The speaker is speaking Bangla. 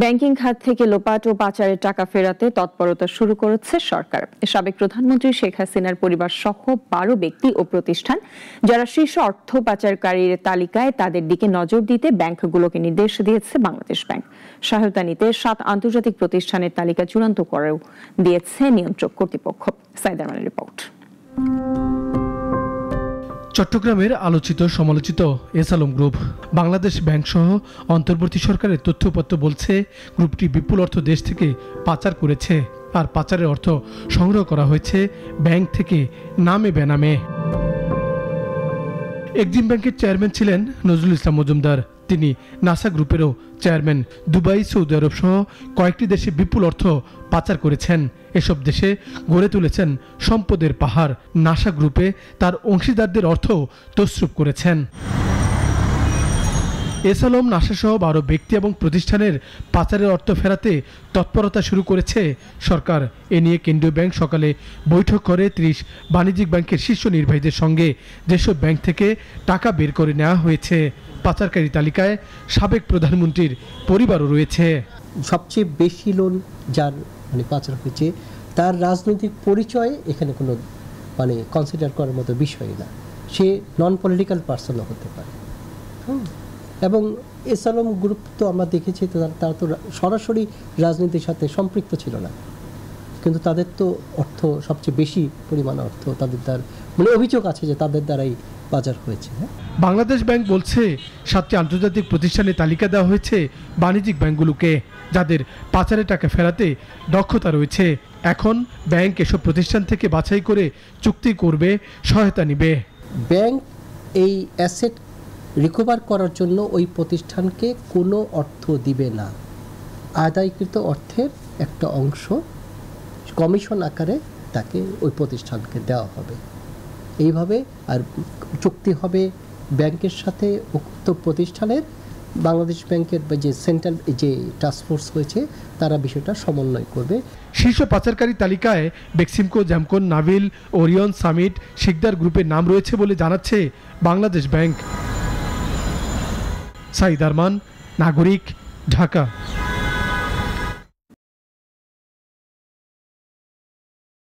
ব্যাংকিং খাত থেকে লোপাট ও পাচারের টাকা ফেরাতে তৎপরতা শুরু করেছে সরকার। সাবেক প্রধানমন্ত্রী শেখ হাসিনার পরিবার সহ 12 ব্যক্তি ও প্রতিষ্ঠান যারা শীর্ষ অর্থ পাচারকারীর তালিকায়, তাদের দিকে নজর দিতে ব্যাংকগুলোকে নির্দেশ দিয়েছে বাংলাদেশ ব্যাংক। সহায়তা নিতে 7 আন্তর্জাতিক প্রতিষ্ঠানের তালিকা চূড়ান্ত করেও দিয়েছে নিয়ন্ত্রক কর্তৃপক্ষ। সাইদার মানের রিপোর্ট। চট্টগ্রামের আলোচিত সমালোচিত এসআলম গ্রুপ বাংলাদেশ ব্যাংক সহ অন্তর্বর্তী সরকারের তথ্যপত্র বলছে, গ্রুপটি বিপুল অর্থ দেশ থেকে পাচার করেছে, আর পাচারের অর্থ সংগ্রহ করা হয়েছে ব্যাংক থেকে নামে বেনামে। এক্সিম ব্যাংকের চেয়ারম্যান ছিলেন নজরুল ইসলাম মজুমদার। তিনি নাসা গ্রুপেরও চেয়ারম্যান। দুবাই, সৌদি আরব সহ কয়েকটি দেশে বিপুল অর্থ পাচার করেছেন। এসব দেশে গড়ে তুলেছেন সম্পদের পাহাড়। নাসা গ্রুপে তার অংশীদারদের অর্থ তছরূপ করেছেন। এসআলম, নাসা সহ 12 ব্যক্তি এবং প্রতিষ্ঠানের পাচারের অর্থ ফেরাতে তৎপরতা শুরু করেছে সরকার। এ নিয়ে কেন্দ্রীয় ব্যাংক সকালে বৈঠক করে 30 বাণিজ্যিক ব্যাংকের শীর্ষ নির্বাহীদের সঙ্গে। যেসব ব্যাংক থেকে টাকা বের করে নেওয়া হয়েছে, পাচারকারী তালিকায় সাবেক প্রধানমন্ত্রীর পরিবারও রয়েছে। সবচেয়ে বেশি লোন যার পাচার হয়েছে, তার রাজনৈতিক পরিচয় এখানে কোনো কনসিডার করার মতো বিষয় না। সে নন পলিটিক্যাল পার্সনও হতে পারে। এবং এসআলম গ্রুপ তো আমরা দেখেছি, তারা তো সরাসরি রাজনীতির সাথে সম্পৃক্ত ছিল না, কিন্তু তাদের তো অর্থ সবচেয়ে বেশি পরিমাণ অর্থ তাদের দ্বারা অভিযোগ আছে যে তাদের দ্বারাই পাচার হয়েছে। বাংলাদেশ ব্যাংক বলছে, 7টি আন্তর্জাতিক প্রতিষ্ঠানের তালিকা দেওয়া হয়েছে বাণিজ্যিক ব্যাংকগুলোকে, যাদের পাচারের টাকা ফেরাতে দক্ষতা রয়েছে। এখন ব্যাংক এসব প্রতিষ্ঠান থেকে বাছাই করে চুক্তি করবে, সহায়তা নিবে। ব্যাংক এই অ্যাসেট রিকভার করার জন্য ওই প্রতিষ্ঠানকে কোনো অর্থ দিবে না। আদায়কৃত অর্থের একটা অংশ কমিশন আকারে তাকে ওই প্রতিষ্ঠানকে দেওয়া হবে। এইভাবে আর চুক্তি হবে ব্যাংকের সাথে, উক্ত প্রতিষ্ঠানের। বাংলাদেশ ব্যাংকের যে সেন্ট্রাল যে টাস্কফোর্স হয়েছে, তারা বিষয়টা সমন্বয় করবে। শীর্ষ পাচারকারী তালিকায় বেক্সিমকো, জ্যামকন, নাভিল, ওরিয়ন, সামিট, শিকদার গ্রুপের নাম রয়েছে বলে জানাচ্ছে বাংলাদেশ ব্যাংক। সাইদ আরমান, নাগরিক, ঢাকা।